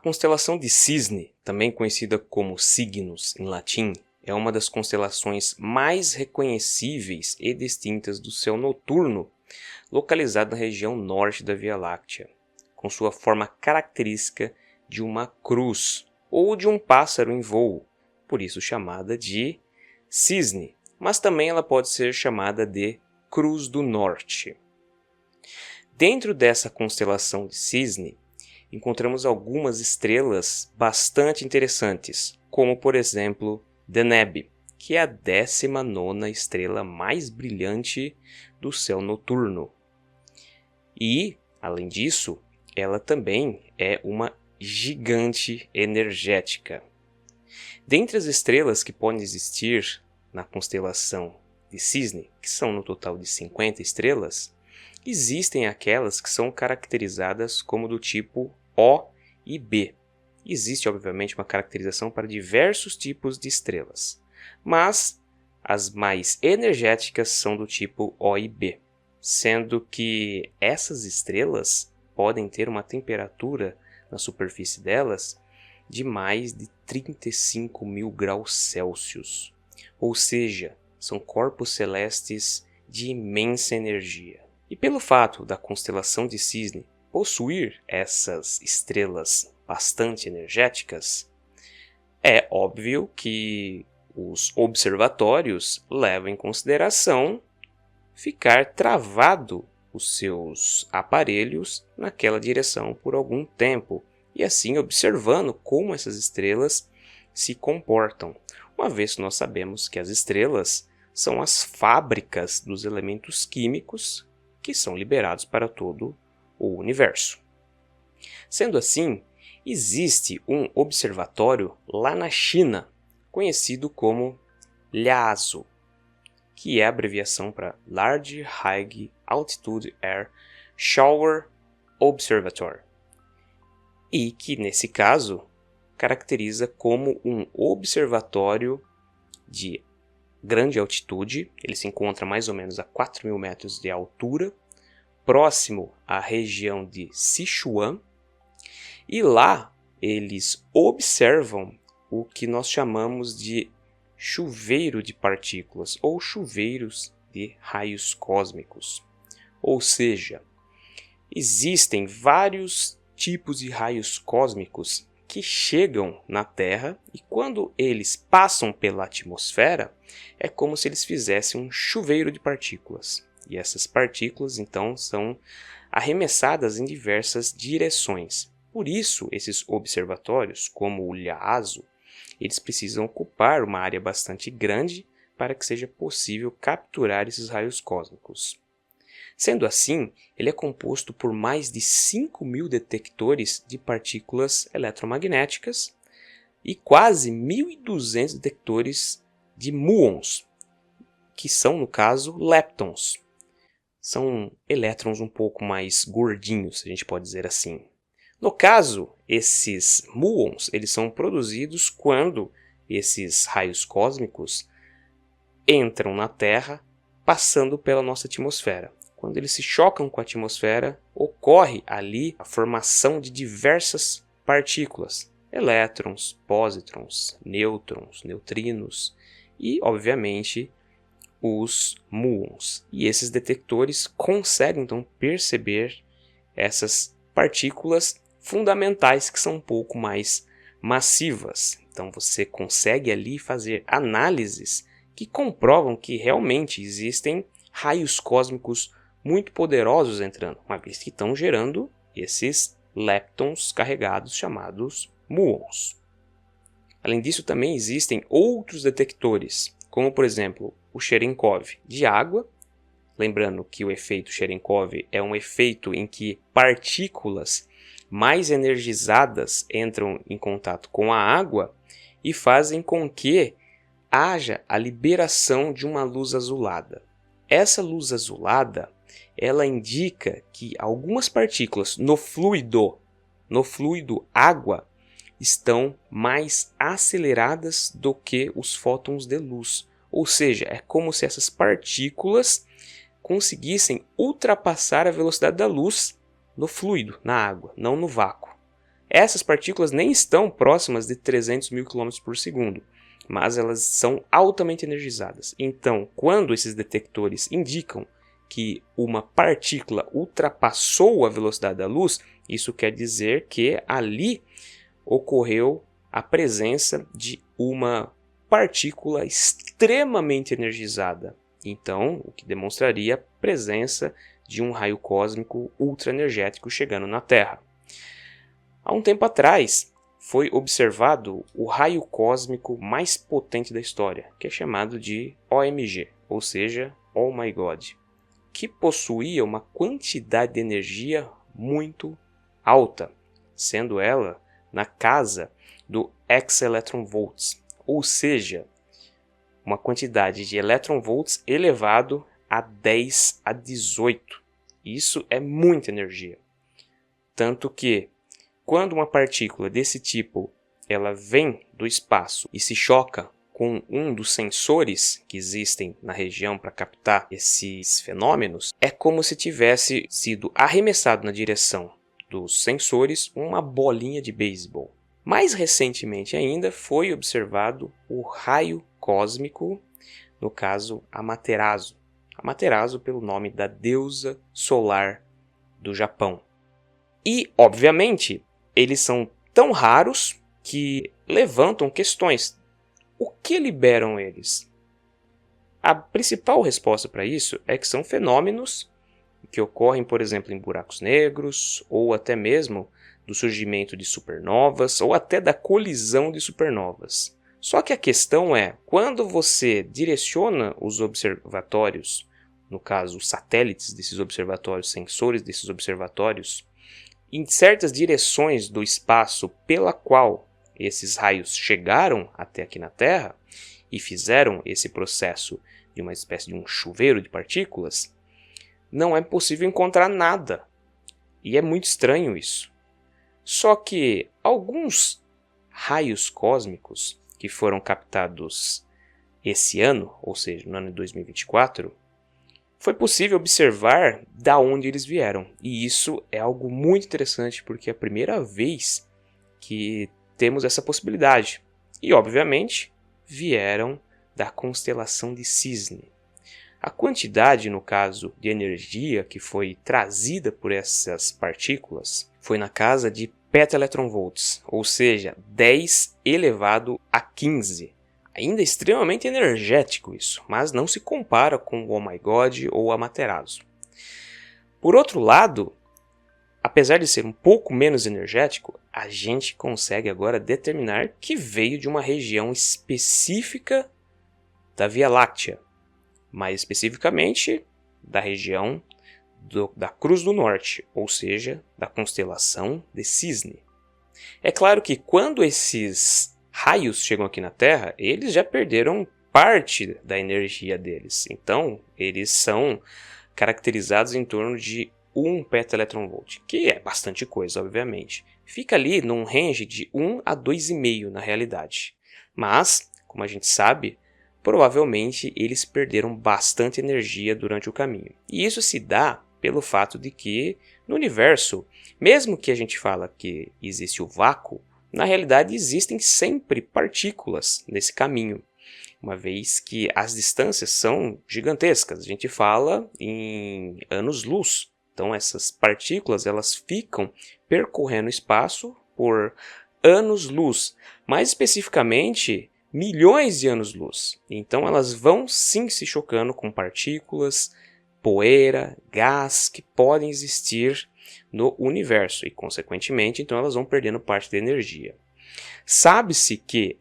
constelação de Cisne, também conhecida como Cygnus em latim, é uma das constelações mais reconhecíveis e distintas do céu noturno, localizada na região norte da Via Láctea, com sua forma característica de uma cruz ou de um pássaro em voo, por isso chamada de cisne, mas também ela pode ser chamada de Cruz do Norte. Dentro dessa constelação de Cisne, encontramos algumas estrelas bastante interessantes, como por exemplo Deneb, que é a 19ª estrela mais brilhante do céu noturno. E, além disso, ela também é uma gigante energética. Dentre as estrelas que podem existir na constelação de Cisne, que são no total de 50 estrelas, existem aquelas que são caracterizadas como do tipo O e B. Existe, obviamente, uma caracterização para diversos tipos de estrelas, mas as mais energéticas são do tipo O e B, sendo que essas estrelas podem ter uma temperatura na superfície delas de mais de 35 mil graus Celsius, ou seja, são corpos celestes de imensa energia. E pelo fato da constelação de Cisne possuir essas estrelas bastante energéticas, é óbvio que os observatórios levam em consideração ficar travado os seus aparelhos naquela direção por algum tempo e assim observando como essas estrelas se comportam, uma vez que nós sabemos que as estrelas são as fábricas dos elementos químicos que são liberados para todo o universo. Sendo assim, existe um observatório lá na China, conhecido como LHAASO, que é a abreviação para Large High Altitude Air Shower Observatory, e que, nesse caso, caracteriza como um observatório de grande altitude. Ele se encontra mais ou menos a 4.000 metros de altura, próximo à região de Sichuan, e lá eles observam o que nós chamamos de chuveiro de partículas ou chuveiros de raios cósmicos. Ou seja, existem vários tipos de raios cósmicos que chegam na Terra e quando eles passam pela atmosfera, é como se eles fizessem um chuveiro de partículas. E essas partículas, então, são arremessadas em diversas direções. Por isso, esses observatórios, como o LHAASO, eles precisam ocupar uma área bastante grande para que seja possível capturar esses raios cósmicos. Sendo assim, ele é composto por mais de 5.000 detectores de partículas eletromagnéticas e quase 1.200 detectores de muons, que são, no caso, leptons. São elétrons um pouco mais gordinhos, a gente pode dizer assim. No caso, esses muons eles são produzidos quando esses raios cósmicos entram na Terra passando pela nossa atmosfera. Quando eles se chocam com a atmosfera, ocorre ali a formação de diversas partículas, elétrons, pósitrons, nêutrons, neutrinos e, obviamente, os muons. E esses detectores conseguem então perceber essas partículas fundamentais que são um pouco mais massivas. Então você consegue ali fazer análises que comprovam que realmente existem raios cósmicos muito poderosos entrando, uma vez que estão gerando esses leptons carregados chamados muons. Além disso, também existem outros detectores, como por exemplo o Cherenkov de água. Lembrando que o efeito Cherenkov é um efeito em que partículas mais energizadas entram em contato com a água e fazem com que haja a liberação de uma luz azulada. Essa luz azulada, ela indica que algumas partículas no fluido água estão mais aceleradas do que os fótons de luz. Ou seja, é como se essas partículas conseguissem ultrapassar a velocidade da luz no fluido, na água, não no vácuo. Essas partículas nem estão próximas de 300 mil km por segundo, mas elas são altamente energizadas. Então, quando esses detectores indicam que uma partícula ultrapassou a velocidade da luz, isso quer dizer que ali ocorreu a presença de uma partícula extremamente energizada. Então, o que demonstraria a presença de um raio cósmico ultraenergético chegando na Terra. Há um tempo atrás, foi observado o raio cósmico mais potente da história, que é chamado de OMG, ou seja, Oh My God, que possuía uma quantidade de energia muito alta, sendo ela na casa do exelectronvolts, ou seja, uma quantidade de electronvolts elevado a 10 a 18. Isso é muita energia. Tanto que, quando uma partícula desse tipo ela vem do espaço e se choca com um dos sensores que existem na região para captar esses fenômenos, é como se tivesse sido arremessado na direção dos sensores uma bolinha de beisebol. Mais recentemente ainda foi observado o raio cósmico, no caso Amaterasu. Amaterasu pelo nome da deusa solar do Japão. E, obviamente, eles são tão raros que levantam questões. O que liberam eles? A principal resposta para isso é que são fenômenos que ocorrem, por exemplo, em buracos negros, ou até mesmo do surgimento de supernovas, ou até da colisão de supernovas. Só que a questão é, quando você direciona os observatórios, no caso, os satélites desses observatórios, sensores desses observatórios, em certas direções do espaço pela qual esses raios chegaram até aqui na Terra e fizeram esse processo de uma espécie de um chuveiro de partículas, não é possível encontrar nada. E é muito estranho isso. Só que alguns raios cósmicos que foram captados esse ano, ou seja, no ano de 2024, foi possível observar da onde eles vieram. E isso é algo muito interessante porque é a primeira vez que temos essa possibilidade. E, obviamente, vieram da constelação de Cisne. A quantidade, no caso, de energia que foi trazida por essas partículas foi na casa de petaelectronvolts, ou seja, 10 elevado a 15. Ainda é extremamente energético isso, mas não se compara com o Oh My God ou a Amaterasu. Por outro lado, apesar de ser um pouco menos energético, a gente consegue agora determinar que veio de uma região específica da Via Láctea, mais especificamente da região da Cruz do Norte, ou seja, da constelação de Cisne. É claro que quando esses raios chegam aqui na Terra, eles já perderam parte da energia deles. Então, eles são caracterizados em torno de 1 petaelectronvolt, que é bastante coisa, obviamente. Fica ali num range de 1 a 2,5 na realidade. Mas, como a gente sabe, provavelmente eles perderam bastante energia durante o caminho. E isso se dá pelo fato de que, no universo, mesmo que a gente fala que existe o vácuo, na realidade existem sempre partículas nesse caminho, uma vez que as distâncias são gigantescas. A gente fala em anos-luz. Então essas partículas elas ficam percorrendo o espaço por anos-luz, mais especificamente milhões de anos-luz. Então elas vão sim se chocando com partículas, poeira, gás que podem existir no universo e, consequentemente, então elas vão perdendo parte da energia. Sabe-se que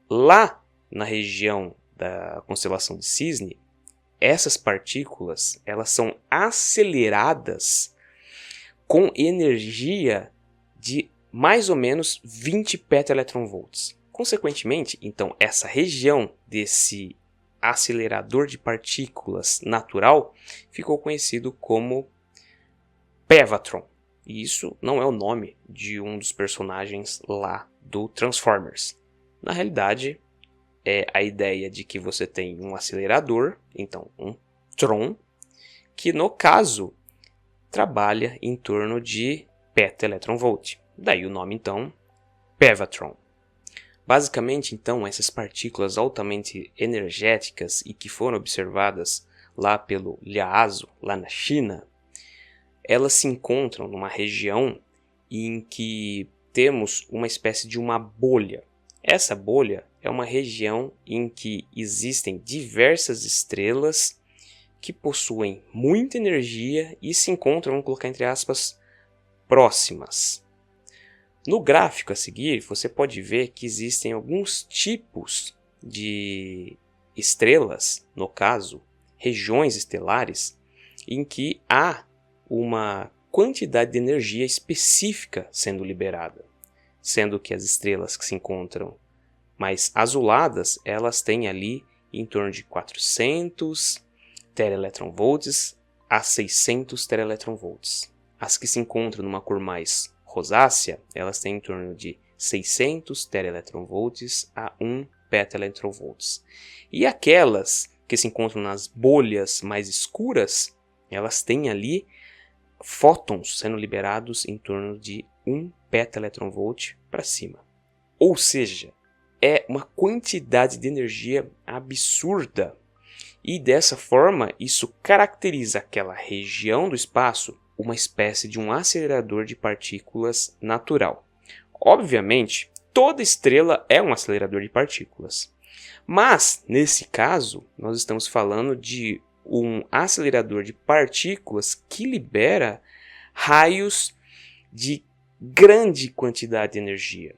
lá na região da constelação de Cisne, essas partículas elas são aceleradas com energia de mais ou menos 20 petaelectronvolts. Consequentemente, então, essa região desse acelerador de partículas natural ficou conhecido como Pevatron. E isso não é o nome de um dos personagens lá do Transformers. Na realidade, é a ideia de que você tem um acelerador, então um Tron, que no caso trabalha em torno de petaelectronvolt. Daí o nome então, Pevatron. Basicamente, então, essas partículas altamente energéticas e que foram observadas lá pelo Lhasa, lá na China, elas se encontram numa região em que temos uma espécie de uma bolha. Essa bolha é uma região em que existem diversas estrelas que possuem muita energia e se encontram, vamos colocar entre aspas, próximas. No gráfico a seguir, você pode ver que existem alguns tipos de estrelas, no caso, regiões estelares, em que há uma quantidade de energia específica sendo liberada, sendo que as estrelas que se encontram mais azuladas, elas têm ali em torno de 400 TeV a 600 TeV. As que se encontram numa cor mais rosácea, elas têm em torno de 600 TeV a 1 PeV. E aquelas que se encontram nas bolhas mais escuras, elas têm ali fótons sendo liberados em torno de 1 PeV para cima. Ou seja, é uma quantidade de energia absurda. E dessa forma, isso caracteriza aquela região do espaço uma espécie de um acelerador de partículas natural. Obviamente, toda estrela é um acelerador de partículas. Mas, nesse caso, nós estamos falando de um acelerador de partículas que libera raios de grande quantidade de energia.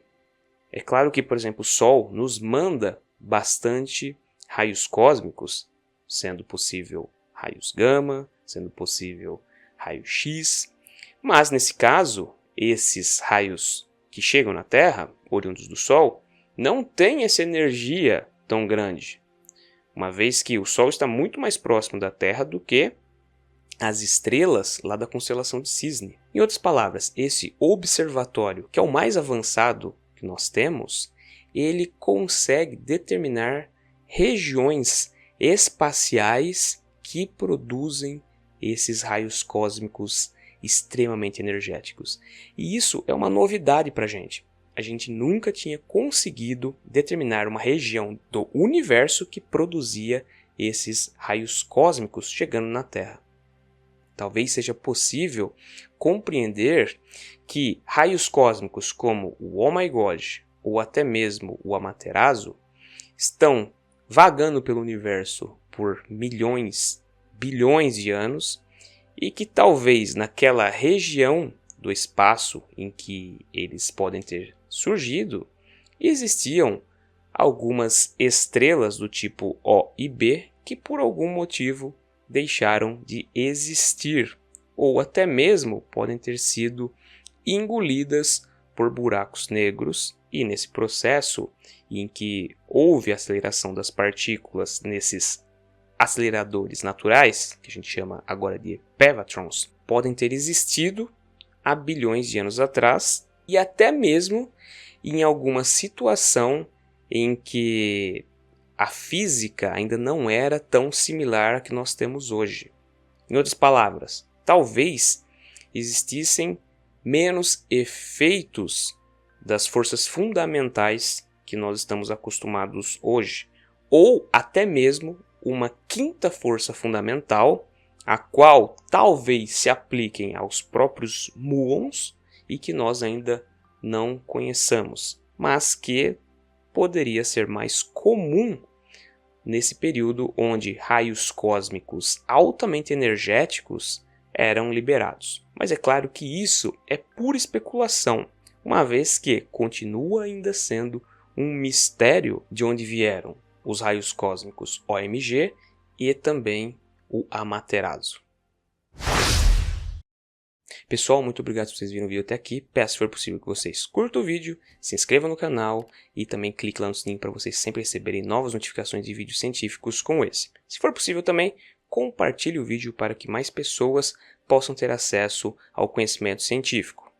É claro que, por exemplo, o Sol nos manda bastante raios cósmicos, sendo possível raios gama, sendo possível raio-x, mas nesse caso, esses raios que chegam na Terra, oriundos do Sol, não têm essa energia tão grande, uma vez que o Sol está muito mais próximo da Terra do que as estrelas lá da constelação de Cisne. Em outras palavras, esse observatório, que é o mais avançado que nós temos, ele consegue determinar regiões espaciais que produzem esses raios cósmicos extremamente energéticos. E isso é uma novidade para a gente. A gente nunca tinha conseguido determinar uma região do universo que produzia esses raios cósmicos chegando na Terra. Talvez seja possível compreender que raios cósmicos como o Oh My God ou até mesmo o Amaterasu estão vagando pelo universo por milhões, bilhões de anos e que talvez naquela região do espaço em que eles podem ter surgido, existiam algumas estrelas do tipo O e B que por algum motivo deixaram de existir ou até mesmo podem ter sido engolidas por buracos negros e nesse processo em que houve aceleração das partículas nesses aceleradores naturais, que a gente chama agora de pevatrons, podem ter existido há bilhões de anos atrás e até mesmo em alguma situação em que a física ainda não era tão similar à que nós temos hoje. Em outras palavras, talvez existissem menos efeitos das forças fundamentais que nós estamos acostumados hoje, ou até mesmo uma quinta força fundamental, a qual talvez se apliquem aos próprios muons e que nós ainda não conheçamos, mas que poderia ser mais comum nesse período onde raios cósmicos altamente energéticos eram liberados. Mas é claro que isso é pura especulação, uma vez que continua ainda sendo um mistério de onde vieram os raios cósmicos OMG e também o Amaterasu. Pessoal, muito obrigado por vocês virem o vídeo até aqui. Peço, se for possível, que vocês curtam o vídeo, se inscrevam no canal e também cliquem lá no sininho para vocês sempre receberem novas notificações de vídeos científicos como esse. Se for possível também, compartilhe o vídeo para que mais pessoas possam ter acesso ao conhecimento científico.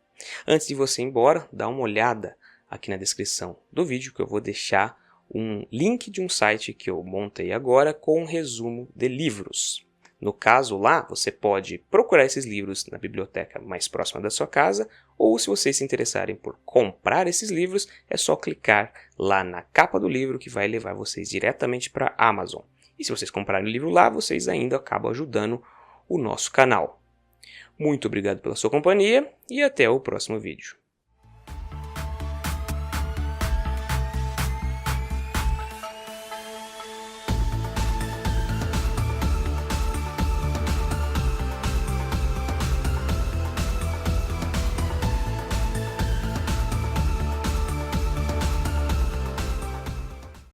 Antes de você ir embora, dá uma olhada aqui na descrição do vídeo que eu vou deixar um link de um site que eu montei agora com um resumo de livros. No caso lá, você pode procurar esses livros na biblioteca mais próxima da sua casa ou se vocês se interessarem por comprar esses livros, é só clicar lá na capa do livro que vai levar vocês diretamente para a Amazon. E se vocês comprarem o livro lá, vocês ainda acabam ajudando o nosso canal. Muito obrigado pela sua companhia e até o próximo vídeo.